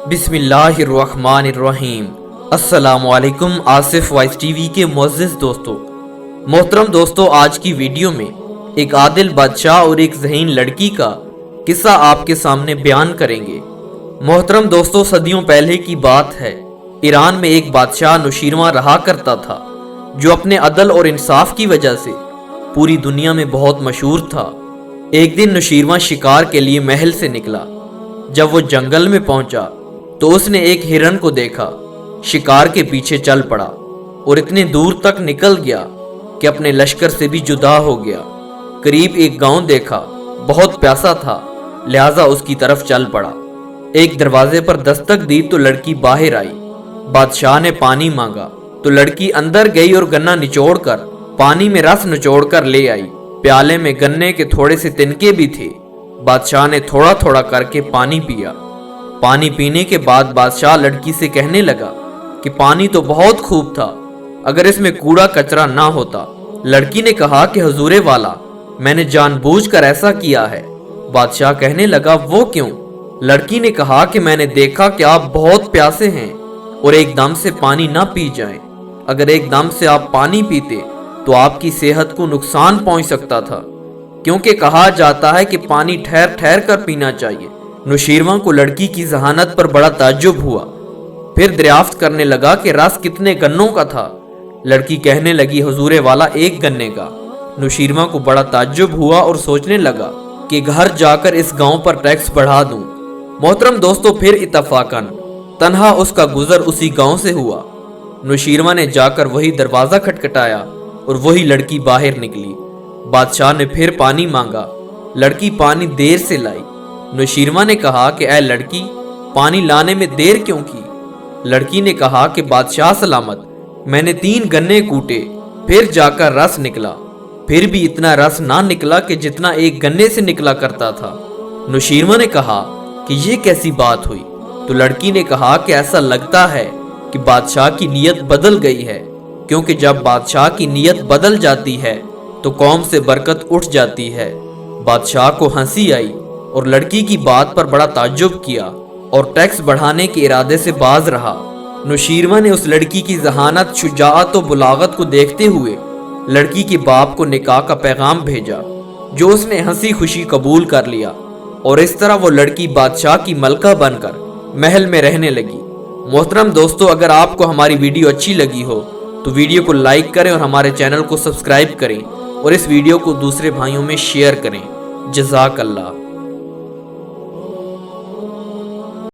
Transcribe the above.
بسم اللہ الرحمن الرحیم۔ السلام علیکم آصف وائس ٹی وی کے معزز دوستو۔ محترم دوستو، آج کی ویڈیو میں ایک عادل بادشاہ اور ایک ذہین لڑکی کا قصہ آپ کے سامنے بیان کریں گے۔ محترم دوستو، صدیوں پہلے کی بات ہے۔ ایران میں ایک بادشاہ نوشیروان رہا کرتا تھا، جو اپنے عدل اور انصاف کی وجہ سے پوری دنیا میں بہت مشہور تھا۔ ایک دن نوشیروان شکار کے لیے محل سے نکلا۔ جب وہ جنگل میں پہنچا تو اس نے ایک ہرن کو دیکھا، شکار کے پیچھے چل پڑا اور اتنے دور تک نکل گیا کہ اپنے لشکر سے بھی جدا ہو گیا۔ قریب ایک گاؤں دیکھا، بہت پیاسا تھا، لہٰذا اس کی طرف چل پڑا۔ ایک دروازے پر دستک دی تو لڑکی باہر آئی۔ بادشاہ نے پانی مانگا تو لڑکی اندر گئی اور گنا نچوڑ کر پانی میں رس نچوڑ کر لے آئی۔ پیالے میں گنے کے تھوڑے سے تنکے بھی تھے۔ بادشاہ نے تھوڑا تھوڑا کر کے پانی پیا۔ پانی پینے کے بعد بادشاہ لڑکی سے کہنے لگا کہ پانی تو بہت خوب تھا، اگر اس میں کوڑا کچرا نہ ہوتا۔ لڑکی نے کہا کہ حضور والا، میں نے جان بوجھ کر ایسا کیا ہے۔ بادشاہ کہنے لگا، وہ کیوں؟ لڑکی نے کہا کہ میں نے دیکھا کہ آپ بہت پیاسے ہیں اور ایک دم سے پانی نہ پی جائیں۔ اگر ایک دم سے آپ پانی پیتے تو آپ کی صحت کو نقصان پہنچ سکتا تھا، کیونکہ کہا جاتا ہے کہ پانی ٹھہر ٹھہر کر پینا چاہیے۔ نوشیروان کو لڑکی کی ذہانت پر بڑا تعجب ہوا، پھر دریافت کرنے لگا کہ رس کتنے گنوں کا تھا۔ لڑکی کہنے لگی، حضور والا، ایک گنے کا۔ نوشیروان کو بڑا تعجب ہوا اور سوچنے لگا کہ گھر جا کر اس گاؤں پر ٹیکس بڑھا دوں۔ محترم دوستو، پھر اتفاقاً تنہا اس کا گزر اسی گاؤں سے ہوا۔ نوشیروان نے جا کر وہی دروازہ کھٹکھٹایا اور وہی لڑکی باہر نکلی۔ بادشاہ نے پھر پانی مانگا، لڑکی پانی دیر سے لائی۔ نوشیروان نے کہا کہ اے لڑکی، پانی لانے میں دیر کیوں کی؟ لڑکی نے کہا کہ بادشاہ سلامت، میں نے 3 گنے کوٹے، پھر جا کر رس نکلا، پھر بھی اتنا رس نہ نکلا کہ جتنا ایک گنے سے نکلا کرتا تھا۔ نوشیروان نے کہا کہ یہ کیسی بات ہوئی؟ تو لڑکی نے کہا کہ ایسا لگتا ہے کہ بادشاہ کی نیت بدل گئی ہے، کیونکہ جب بادشاہ کی نیت بدل جاتی ہے تو قوم سے برکت اٹھ جاتی ہے۔ بادشاہ کو ہنسی آئی اور لڑکی کی بات پر بڑا تعجب کیا اور ٹیکس بڑھانے کے ارادے سے باز رہا۔ نوشیروان نے اس لڑکی کی ذہانت، شجاعت و بلاغت کو دیکھتے ہوئے لڑکی کے باپ کو نکاح کا پیغام بھیجا، جو اس نے ہنسی خوشی قبول کر لیا، اور اس طرح وہ لڑکی بادشاہ کی ملکہ بن کر محل میں رہنے لگی۔ محترم دوستو، اگر آپ کو ہماری ویڈیو اچھی لگی ہو تو ویڈیو کو لائک کریں اور ہمارے چینل کو سبسکرائب کریں، اور اس ویڈیو کو دوسرے بھائیوں میں شیئر کریں۔ جزاک اللہ۔